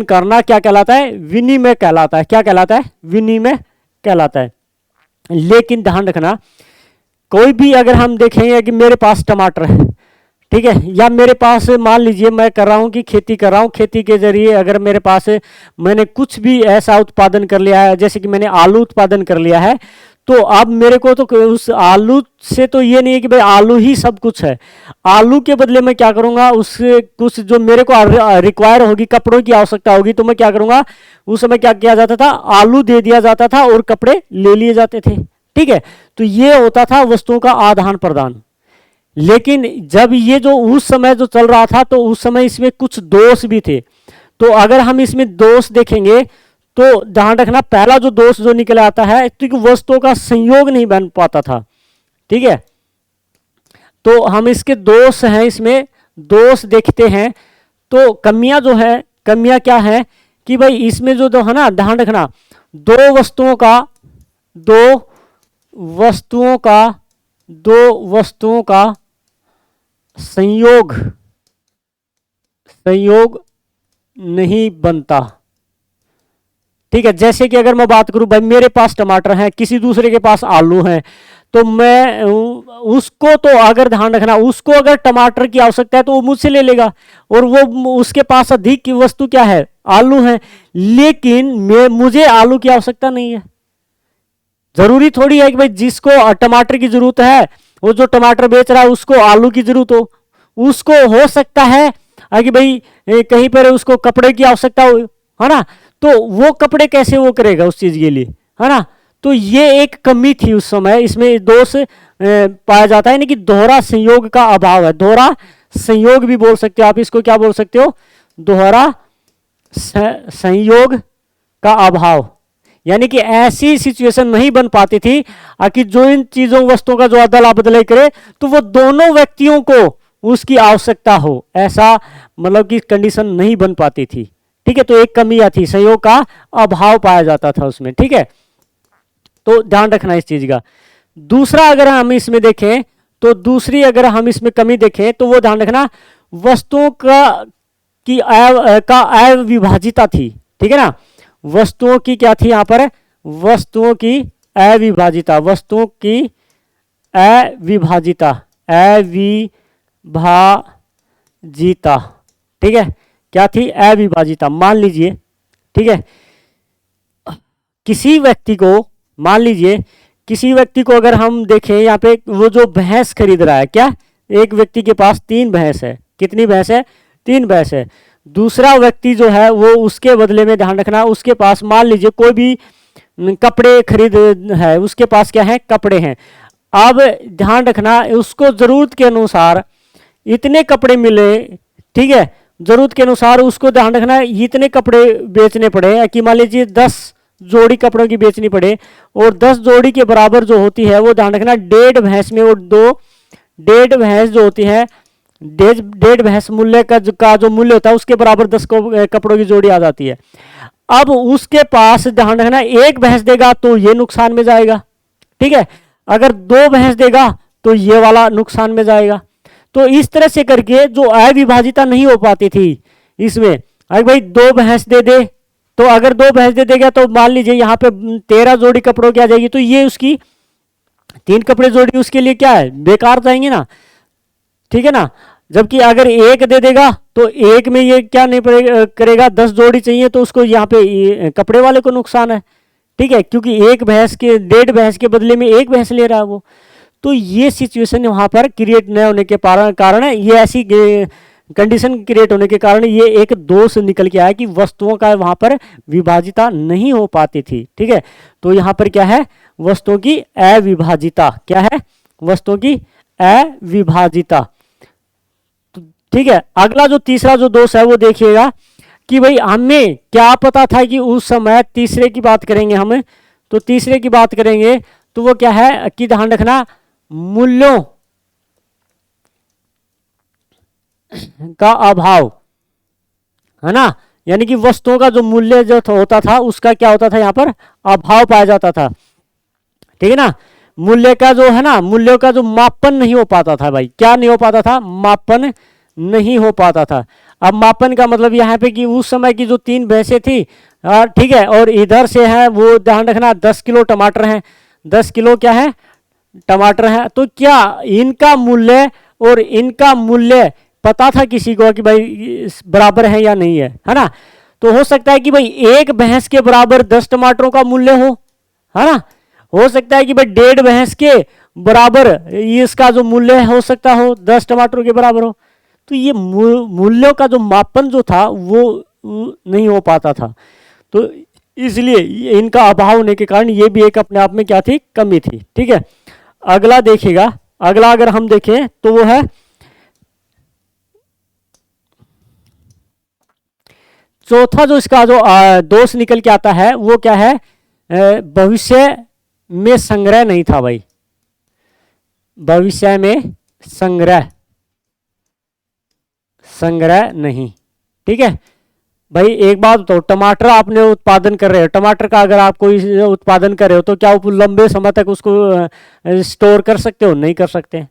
करना क्या कहलाता है, विनिमय कहलाता है। क्या कहलाता है, विनिमय कहलाता है। लेकिन ध्यान रखना कोई भी अगर हम देखेंगे कि मेरे पास टमाटर है, ठीक है, या मेरे पास मान लीजिए मैं कर रहा हूं कि खेती कर रहा हूं, खेती के जरिए अगर मेरे पास मैंने कुछ भी ऐसा उत्पादन कर लिया है, जैसे कि मैंने आलू उत्पादन कर लिया है, तो अब मेरे को तो उस आलू से तो ये नहीं है कि भाई आलू ही सब कुछ है। आलू के बदले मैं क्या करूंगा, उससे कुछ जो मेरे को रिक्वायर होगी, कपड़ों की आवश्यकता होगी, तो मैं क्या करूंगा, उस समय क्या किया जाता था, आलू दे दिया जाता था और कपड़े ले लिए जाते थे। ठीक है, तो ये होता था वस्तुओं का आदान प्रदान। लेकिन जब ये जो उस समय जो चल रहा था, तो उस समय इसमें कुछ दोष भी थे। तो अगर हम इसमें दोष देखेंगे तो ध्यान रखना पहला जो दोष जो निकल आता है, क्योंकि वस्तुओं का संयोग नहीं बन पाता था। ठीक है, तो हम इसके दोष हैं, इसमें दोष देखते हैं। तो कमियां जो है, कमियां क्या है कि भाई इसमें जो है ना, ध्यान रखना दो वस्तुओं का संयोग नहीं बनता। ठीक है, जैसे कि अगर मैं बात करूं भाई मेरे पास टमाटर हैं, किसी दूसरे के पास आलू हैं, तो मैं उसको, तो अगर ध्यान रखना उसको अगर टमाटर की आवश्यकता है तो वो मुझसे ले लेगा, और वो उसके पास अधिक की वस्तु क्या है, आलू है। लेकिन मुझे आलू की आवश्यकता नहीं है। जरूरी थोड़ी है कि भाई जिसको टमाटर की जरूरत है, वो जो टमाटर बेच रहा है उसको आलू की जरूरत हो। उसको हो सकता है कि भाई कहीं पर उसको कपड़े की आवश्यकता हो, है ना, तो वो कपड़े कैसे वो करेगा उस चीज के लिए, है ना। तो ये एक कमी थी उस समय, इसमें दोष पाया जाता है, यानी कि दोहरा संयोग का अभाव है। दोहरा संयोग भी बोल सकते हो आप इसको, क्या बोल सकते हो, दोहरा संयोग का अभाव। यानी कि ऐसी सिचुएशन नहीं बन पाती थी कि जो इन चीजों वस्तुओं का जो अदला बदलाई करे तो वो दोनों व्यक्तियों को उसकी आवश्यकता हो, ऐसा मतलब कि कंडीशन नहीं बन पाती थी। ठीक ठीक है, तो एक कमी थी, संयोग का अभाव पाया जाता था उसमें, ठीक है, तो ध्यान रखना इस चीज का। दूसरा अगर हम इसमें देखें तो दूसरी अगर हम इसमें कमी देखें तो वो ध्यान रखना, वस्तुओं का अविभाजिता थी, ठीक है ना, वस्तुओं की क्या थी यहां पर, वस्तुओं की अविभाजिता, वस्तुओं की अविभाजिता, अविभाजिता, ठीक है, क्या थी, अविभाजिता। मान लीजिए, ठीक है, किसी व्यक्ति को, मान लीजिए किसी व्यक्ति को अगर हम देखें यहाँ पे, वो जो भैंस खरीद रहा है, क्या, एक व्यक्ति के पास 3 भैंस है, कितनी भैंस है, 3 भैंस है। दूसरा व्यक्ति जो है वो उसके बदले में, ध्यान रखना, उसके पास मान लीजिए कोई भी कपड़े खरीद है, उसके पास क्या है, कपड़े हैं। अब ध्यान रखना, उसको जरूरत के अनुसार इतने कपड़े मिले, ठीक है, जरूरत के अनुसार उसको ध्यान रखना इतने कपड़े बेचने पड़े कि मान लीजिए 10 जोड़ी कपड़ों की बेचनी पड़े, और 10 जोड़ी के बराबर जो होती है वो ध्यान रखना 1.5 भैंस में, और 1.5 भैंस जो होती है, 1.5 भैंस मूल्य का जो मूल्य होता है उसके बराबर 10 कपड़ों की जोड़ी आ जाती है। अब उसके पास ध्यान रखना 1 भैंस देगा तो ये नुकसान में जाएगा, ठीक है, अगर 2 भैंस देगा तो ये वाला नुकसान में जाएगा। तो इस तरह से करके जो अविभाजिता नहीं हो पाती थी इसमें, अगर भाई 2 भैंस दे दे, तो अगर 2 भैंस दे देगा तो मान लीजिए यहाँ पे 13 जोड़ी कपड़ों की आ जाएगी, तो ये उसकी 3 कपड़े जोड़ी उसके लिए क्या है, बेकार जाएंगे ना, ठीक है ना। जबकि अगर 1 दे देगा तो 1 में ये क्या नहीं करेगा, 10 जोड़ी चाहिए तो उसको यहाँ पे कपड़े वाले को नुकसान है, ठीक है, क्योंकि 1 भैंस के 1.5 भैंस के बदले में 1 भैंस ले रहा है वो। तो ये सिचुएशन वहां पर क्रिएट न होने के कारण है, ये ऐसी कंडीशन क्रिएट होने के कारण ये एक दोष निकल के आया कि वस्तुओं का वहां पर विभाजिता नहीं हो पाती थी, ठीक है। तो यहां पर क्या है, वस्तुओं की अविभाजिता, क्या है, वस्तुओं की अविभाजिता, ठीक है। अगला जो तीसरा जो दोष है वो देखिएगा कि भाई हमें क्या पता था कि उस समय, तीसरे की बात करेंगे हमें, तो तीसरे की बात करेंगे तो वो क्या है कि ध्यान रखना, मूल्यों का अभाव, है ना, यानी कि वस्तुओं का जो मूल्य जो होता था उसका क्या होता था, यहां पर अभाव पाया जाता था, ठीक है ना। मूल्य का जो है ना, मूल्यों का जो मापन नहीं हो पाता था भाई, क्या नहीं हो पाता था, मापन नहीं हो पाता था। अब मापन का मतलब यहाँ पे कि उस समय की जो 3 भैंसें थी, ठीक है, और इधर से है वो ध्यान रखना 10 किलो टमाटर हैं, 10 किलो क्या है, टमाटर है, तो क्या इनका मूल्य और इनका मूल्य पता था किसी को कि भाई बराबर है या नहीं है ना। तो हो सकता है कि भाई 1 भैंस के बराबर 10 टमाटरों का मूल्य है ना, हो सकता है कि भाई 1.5 भैंस के बराबर इसका जो मूल्य हो सकता हो 10 टमाटरों के बराबर हो। तो ये मूल्यों का जो मापन जो था वो नहीं हो पाता था, तो इसलिए इनका अभाव होने के कारण ये भी एक अपने आप में क्या थी, कमी थी, ठीक है। अगला देखिएगा, अगला अगर हम देखें तो वो है चौथा जो इसका जो दोष निकल के आता है वो क्या है, भविष्य में संग्रह नहीं था भाई, भविष्य में संग्रह नहीं, ठीक है भाई। एक बात तो टमाटर आपने उत्पादन कर रहे हो, टमाटर का अगर आप कोई उत्पादन कर रहे हो तो क्या आप लंबे समय तक उसको स्टोर कर सकते हो, नहीं कर सकते,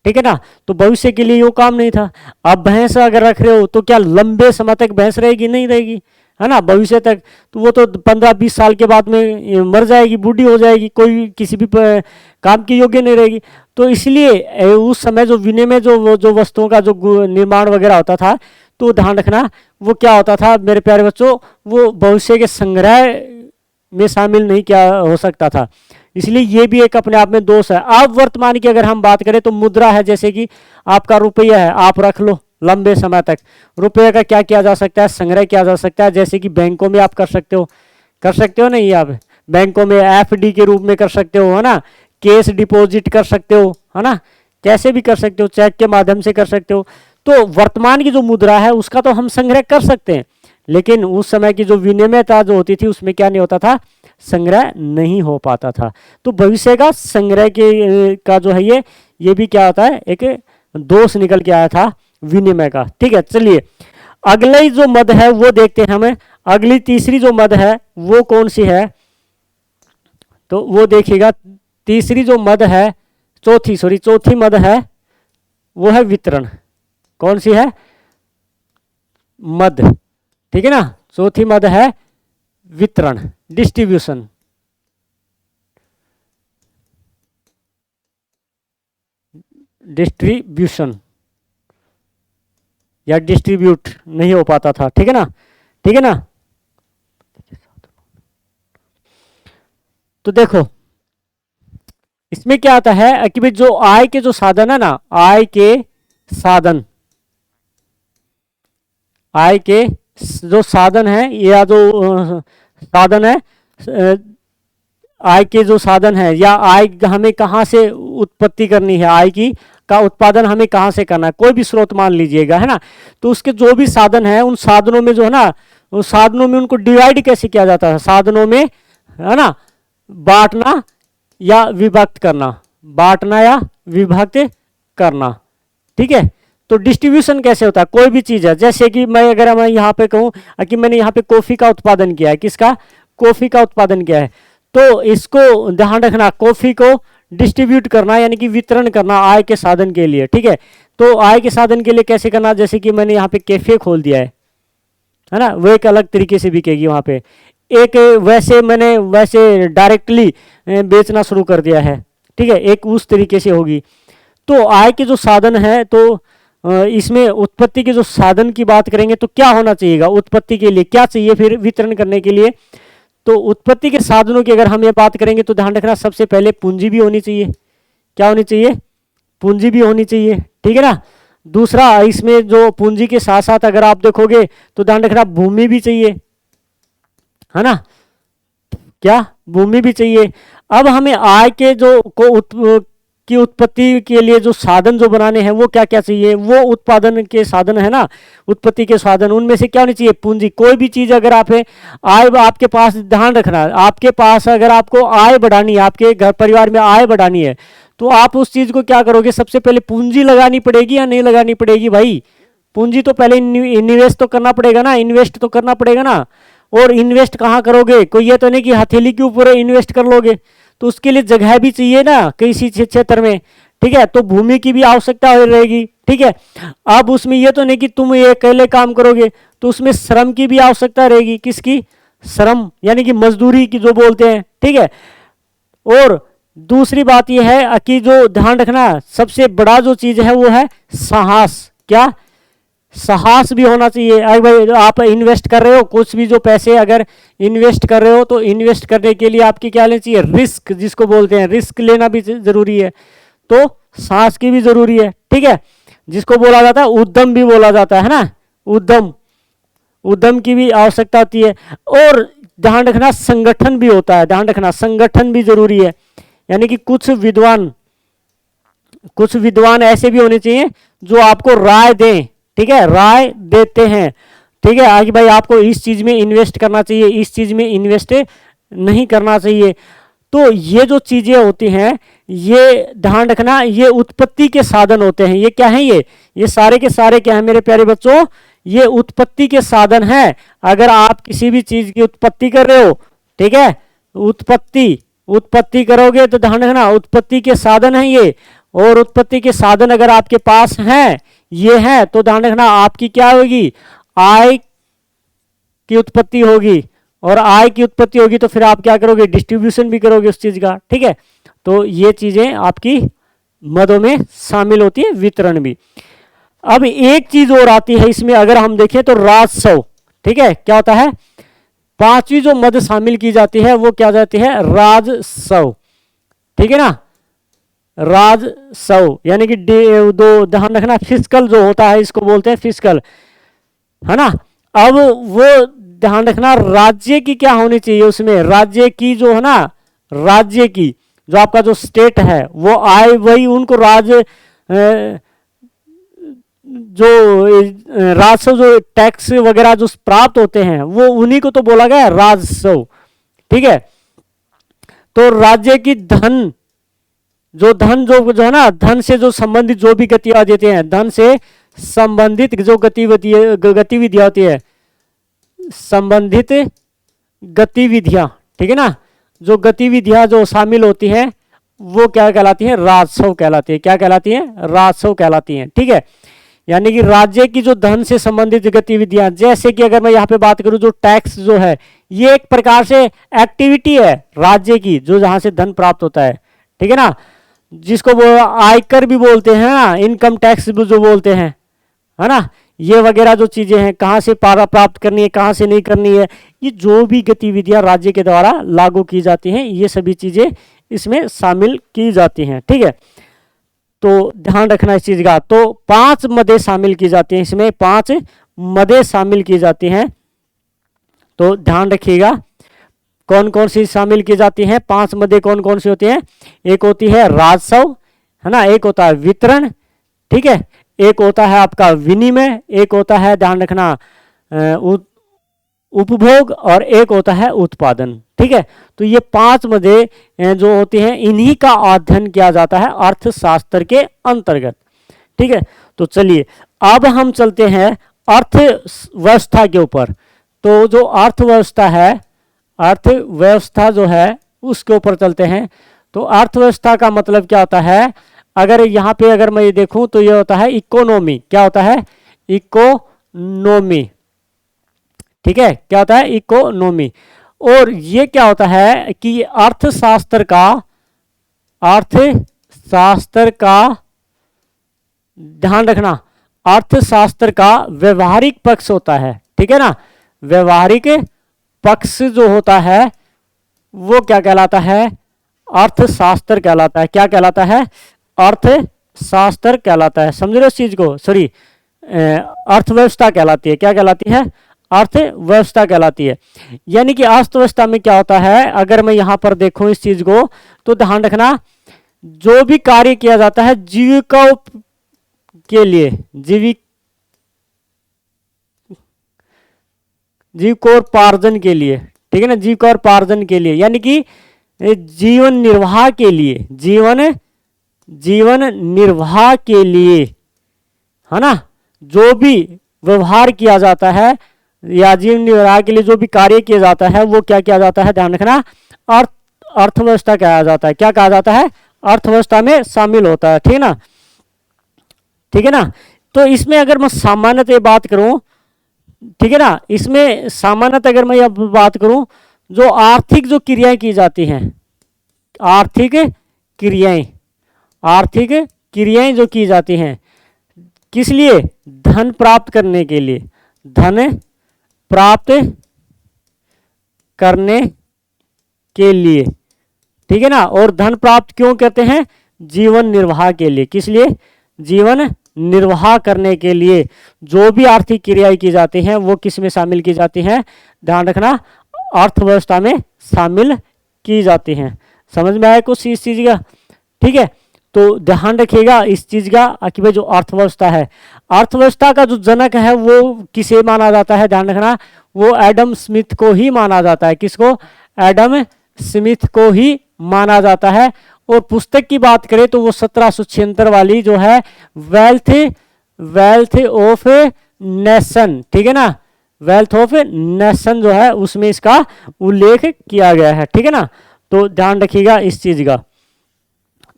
ठीक है ना। तो भविष्य के लिए वो काम नहीं था। अब भैंस अगर रख रहे हो तो क्या लंबे समय तक भैंस रहेगी, नहीं रहेगी, है ना, भविष्य तक, तो वो तो 15-20 साल के बाद में मर जाएगी, बूढ़ी हो जाएगी, कोई किसी भी काम की योग्य नहीं रहेगी। तो इसलिए उस समय जो विनिमय जो वस्तुओं का जो निर्माण वगैरह होता था, तो ध्यान रखना वो क्या होता था मेरे प्यारे बच्चों, वो भविष्य के संग्रह में शामिल नहीं क्या हो सकता था, इसलिए ये भी एक अपने आप में दोष है। अब वर्तमान की अगर हम बात करें तो मुद्रा है, जैसे कि आपका रुपया है, आप रख लो लंबे समय तक, रुपये का क्या किया जा सकता है, संग्रह किया जा सकता है, जैसे कि बैंकों में आप कर सकते हो नहीं, आप बैंकों में एफडी के रूप में कर सकते हो, है ना, कैश डिपॉजिट कर सकते हो, है ना, कैसे भी कर सकते हो, चेक के माध्यम से कर सकते हो। तो वर्तमान की जो मुद्रा है उसका तो हम संग्रह कर सकते हैं, लेकिन उस समय की जो विनिमयता जो होती थी उसमें क्या नहीं होता था, संग्रह नहीं हो पाता था। तो भविष्य का संग्रह के का जो है ये भी क्या होता है, एक दोष निकल के आया था विनिमय का, ठीक है। चलिए अगली जो मद है वो देखते हैं हमें, अगली तीसरी जो मद है वो कौन सी है, तो वो देखिएगा तीसरी जो मद है, चौथी मद है वो है वितरण। कौन सी है? मद, ठीक है ना। चौथी मद है वितरण, डिस्ट्रीब्यूशन। डिस्ट्रीब्यूशन या डिस्ट्रीब्यूट नहीं हो पाता था, ठीक है ना, ठीक है ना। तो देखो इसमें क्या आता है कि भाई जो आय के जो साधन है ना, आय के साधन, आय के जो साधन है या जो साधन है, आय के जो साधन है या आय हमें कहाँ से उत्पत्ति करनी है, आय की का उत्पादन हमें कहाँ से करना है, कोई भी स्रोत मान लीजिएगा, है ना। तो उसके जो भी साधन है उन साधनों में जो है ना, उन साधनों में उनको डिवाइड कैसे किया जाता है, साधनों में, है ना, बांटना या विभक्त करना, बांटना या विभक्त करना, ठीक है। तो डिस्ट्रीब्यूशन कैसे होता है, कोई भी चीज है, जैसे कि मैं अगर मैं यहाँ पे कहूँ कि मैंने यहाँ पे कॉफी का उत्पादन किया है, किसका? कॉफी का उत्पादन किया है, तो इसको ध्यान रखना, कॉफी को डिस्ट्रीब्यूट करना यानी कि वितरण करना आय के साधन के लिए, ठीक है। तो आय के साधन के लिए कैसे करना, जैसे कि मैंने यहाँ पे कैफे खोल दिया है ना, वो एक अलग तरीके से बिकेगी वहाँ पे। एक वैसे मैंने वैसे डायरेक्टली बेचना शुरू कर दिया है, ठीक है, एक उस तरीके से होगी। तो आय के जो साधन है, तो इसमें उत्पत्ति के जो साधन की बात करेंगे तो क्या होना चाहिएगा, उत्पत्ति के लिए क्या चाहिए, फिर वितरण करने के लिए। तो उत्पत्ति के साधनों की अगर हम ये बात करेंगे तो ध्यान रखना सबसे पहले पूंजी भी होनी चाहिए। क्या होनी चाहिए? पूंजी भी होनी चाहिए, ठीक है ना। दूसरा, इसमें जो पूंजी के साथ साथ अगर आप देखोगे तो ध्यान रखना भूमि भी चाहिए, है ना, क्या? भूमि भी चाहिए। अब हमें आय के जो की उत्पत्ति के लिए जो साधन जो बनाने हैं वो क्या क्या चाहिए, वो उत्पादन के साधन है ना, उत्पत्ति के साधन, उनमें से क्या होनी चाहिए? पूंजी। कोई भी चीज अगर आप है आय आपके पास, ध्यान रखना आपके पास अगर आपको आय बढ़ानी है, आपके घर परिवार में आय बढ़ानी है, तो आप उस चीज को क्या करोगे, सबसे पहले पूंजी लगानी पड़ेगी या नहीं लगानी पड़ेगी भाई? पूंजी तो पहले इन्वेस्ट तो करना पड़ेगा ना, इन्वेस्ट तो करना पड़ेगा ना। और इन्वेस्ट कहाँ करोगे, कोई ये तो नहीं कि हथेली के ऊपर इन्वेस्ट कर लोगे, तो उसके लिए जगह भी चाहिए ना किसी क्षेत्र में, ठीक है। तो भूमि की भी आवश्यकता रहेगी, ठीक है। अब उसमें ये तो नहीं कि तुम ये अकेले काम करोगे, तो उसमें श्रम की भी आवश्यकता रहेगी। किसकी? श्रम यानी कि मजदूरी की जो बोलते हैं, ठीक है। और दूसरी बात यह है कि जो ध्यान रखना सबसे बड़ा जो चीज है वो है साहस। क्या? साहस भी होना चाहिए। अरे भाई आप इन्वेस्ट कर रहे हो कुछ भी, जो पैसे अगर इन्वेस्ट कर रहे हो तो इन्वेस्ट करने के लिए आपकी क्या लेनी चाहिए? रिस्क, जिसको बोलते हैं, रिस्क लेना भी जरूरी है, तो साहस की भी जरूरी है, ठीक है। जिसको बोला जाता है उद्यम भी बोला जाता है ना, उद्यम, उद्यम की भी आवश्यकता होती है। और ध्यान रखना संगठन भी होता है, ध्यान रखना संगठन भी जरूरी है, यानी कि कुछ विद्वान ऐसे भी होने चाहिए जो आपको राय दें, ठीक है, राय देते हैं, ठीक है। आगे भाई आपको इस चीज में इन्वेस्ट करना चाहिए, इस चीज में इन्वेस्ट नहीं करना चाहिए। तो ये जो चीजें होती हैं, ये ध्यान रखना, ये उत्पत्ति के साधन होते हैं। ये क्या है? ये सारे के सारे क्या है मेरे प्यारे बच्चों? ये उत्पत्ति के साधन हैं। अगर आप किसी भी चीज की उत्पत्ति कर रहे हो, ठीक है, उत्पत्ति करोगे तो ध्यान रखना उत्पत्ति के साधन है ये। और उत्पत्ति के साधन अगर आपके पास हैं, ये है, तो ध्यान रखना आपकी क्या होगी? आय की उत्पत्ति होगी। और आय की उत्पत्ति होगी तो फिर आप क्या करोगे? डिस्ट्रीब्यूशन भी करोगे उस चीज का, ठीक है। तो ये चीजें आपकी मदों में शामिल होती है, वितरण भी। अब एक चीज और आती है इसमें, अगर हम देखें तो राजस्व, ठीक है। क्या होता है? पांचवी जो मद शामिल की जाती है वो क्या जाती है? राजस्व, ठीक है ना। राजस्व यानी कि दो ध्यान रखना फिस्कल जो होता है, इसको बोलते हैं फिस्कल, है ना। अब वो ध्यान रखना राज्य की क्या होनी चाहिए उसमें, राज्य की जो है ना, राज्य की जो आपका जो स्टेट है वो आय, वही उनको जो राजस्व जो टैक्स वगैरह जो प्राप्त होते हैं वो उन्हीं को तो बोला गया राजस्व, ठीक है। तो राज्य की धन जो है ना, धन से जो संबंधित जो भी गतिविधियां देते हैं, धन से संबंधित जो गतिविधियां होती है, संबंधित गतिविधियां, ठीक है ना, जो गतिविधियां जो शामिल होती हैं वो क्या कहलाती हैं, राजस्व कहलाती है। क्या कहलाती हैं, राजस्व कहलाती हैं। ठीक है, यानी कि राज्य की जो धन से संबंधित गतिविधियां, जैसे कि अगर मैं यहाँ पे बात करूं, जो टैक्स जो है ये एक प्रकार से एक्टिविटी है राज्य की, जो जहां से धन प्राप्त होता है। ठीक है ना, जिसको वो आयकर भी बोलते हैं ना, इनकम टैक्स भी जो बोलते हैं, है ना, ये वगैरह जो चीजें हैं, कहाँ से प्राप्त करनी है, कहाँ से नहीं करनी है, ये जो भी गतिविधियां राज्य के द्वारा लागू की जाती हैं, ये सभी चीजें इसमें शामिल की जाती हैं। ठीक है, तो ध्यान रखना इस चीज का। तो 5 मदें शामिल की जाती हैं इसमें, 5 मदें शामिल की जाती हैं। तो ध्यान रखिएगा कौन कौन सी शामिल की जाती हैं। 5 मदें कौन कौन सी होती हैं, एक होती है राजस्व, है ना, एक होता है वितरण, ठीक है, एक होता है आपका विनिमय, एक होता है ध्यान रखना उपभोग, और एक होता है उत्पादन। ठीक है, तो ये 5 मदें जो होती हैं, इन्हीं का अध्ययन किया जाता है अर्थशास्त्र के अंतर्गत। ठीक है, तो चलिए अब हम चलते हैं अर्थव्यवस्था के ऊपर। तो जो अर्थव्यवस्था है, अर्थव्यवस्था जो है उसके ऊपर चलते हैं। तो अर्थव्यवस्था का मतलब क्या होता है, अगर यहाँ पे अगर मैं ये देखूं तो ये होता है इकोनॉमी। क्या होता है, इकोनॉमी। ठीक है, क्या होता है, इकोनॉमी। और ये क्या होता है कि अर्थशास्त्र का ध्यान रखना, अर्थशास्त्र का व्यवहारिक पक्ष होता है। ठीक है ना, व्यवहारिक पक्ष जो होता है वो क्या कहलाता है, अर्थशास्त्र कहलाता है। क्या कहलाता है, अर्थशास्त्र कहलाता है। समझ रहे हो इस चीज को, सॉरी, अर्थव्यवस्था कहलाती है। क्या कहलाती है, अर्थव्यवस्था कहलाती है। यानी कि अर्थव्यवस्था में क्या होता है, अगर मैं यहां पर देखूं इस चीज को, तो ध्यान रखना जो भी कार्य किया जाता है जीविका के लिए, जीविकोपार्जन के लिए, ठीक है ना, जीविकोपार्जन के लिए, यानी कि जीवन निर्वाह के लिए, जीवन निर्वाह के लिए, है ना, जो भी व्यवहार किया जाता है या जीवन निर्वाह के लिए जो भी कार्य किया जाता है वो क्या किया जाता है, ध्यान रखना, अर्थव्यवस्था कहा जाता है। क्या कहा जाता है, अर्थव्यवस्था में शामिल होता है। ठीक है ना, ठीक है ना। तो इसमें अगर मैं सामान्यतः बात करूं, ठीक है ना, इसमें सामान्यतः अगर मैं अब बात करूं, जो आर्थिक जो क्रियाएं की जाती हैं, आर्थिक क्रियाएं जो की जाती हैं, किस लिए, धन प्राप्त करने के लिए, धन प्राप्त करने के लिए, ठीक है ना। और धन प्राप्त क्यों कहते हैं, जीवन निर्वाह के लिए। किस लिए, जीवन निर्वाह करने के लिए जो भी आर्थिक क्रियाएं की जाती हैं वो किस में शामिल की जाती हैं, ध्यान रखना, अर्थव्यवस्था में शामिल की जाती हैं। समझ में आया कुछ इस चीज का, ठीक है। तो ध्यान रखिएगा इस चीज का कि भाई जो अर्थव्यवस्था है, अर्थव्यवस्था का जो जनक है वो किसे माना जाता है, ध्यान रखना, वो एडम स्मिथ को ही माना जाता है। किसको, एडम स्मिथ को ही माना जाता है। और पुस्तक की बात करें तो वो 1776 वाली जो है वेल्थ ऑफ नेशन, ठीक है ना, वेल्थ ऑफ नेशन जो है उसमें इसका उल्लेख किया गया है। ठीक है ना, तो ध्यान रखिएगा इस चीज का।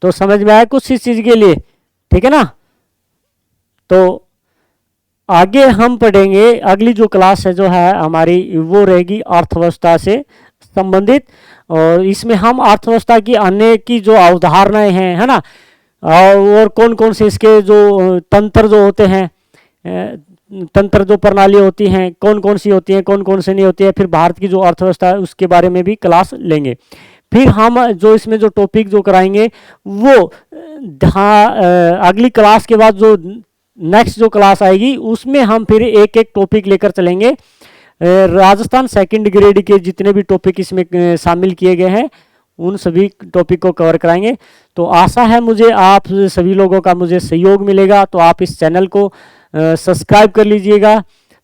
तो समझ में आया कुछ इस चीज के लिए, ठीक है ना। तो आगे हम पढ़ेंगे, अगली जो क्लास है जो है हमारी वो रहेगी अर्थव्यवस्था से संबंधित। और इसमें हम अर्थव्यवस्था की अन्य की जो अवधारणाएं हैं, है ना, और कौन कौन से इसके जो तंत्र जो होते हैं, तंत्र जो प्रणाली होती हैं कौन कौन सी होती हैं, कौन कौन से नहीं होती है, फिर भारत की जो अर्थव्यवस्था है उसके बारे में भी क्लास लेंगे। फिर हम जो इसमें जो टॉपिक जो कराएंगे वो अगली क्लास के बाद जो नेक्स्ट जो क्लास आएगी उसमें हम फिर एक एक टॉपिक लेकर चलेंगे। राजस्थान सेकंड ग्रेड के जितने भी टॉपिक इसमें शामिल किए गए हैं उन सभी टॉपिक को कवर कराएंगे। तो आशा है मुझे आप सभी लोगों का मुझे सहयोग मिलेगा। तो आप इस चैनल को सब्सक्राइब कर लीजिएगा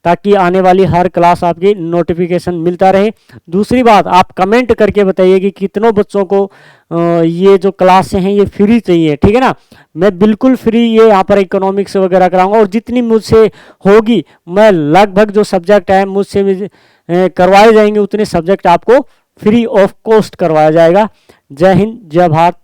ताकि आने वाली हर क्लास आपकी नोटिफिकेशन मिलता रहे। दूसरी बात, आप कमेंट करके बताइए कि कितनों बच्चों को ये जो क्लासें हैं ये फ्री चाहिए, ठीक है ना। मैं बिल्कुल फ्री ये यहाँ पर इकोनॉमिक्स वगैरह कराऊंगा, और जितनी मुझसे होगी मैं लगभग जो सब्जेक्ट है मुझसे करवाए जाएंगे उतने सब्जेक्ट आपको फ्री ऑफ कॉस्ट करवाया जाएगा। जय हिंद, जय भारत।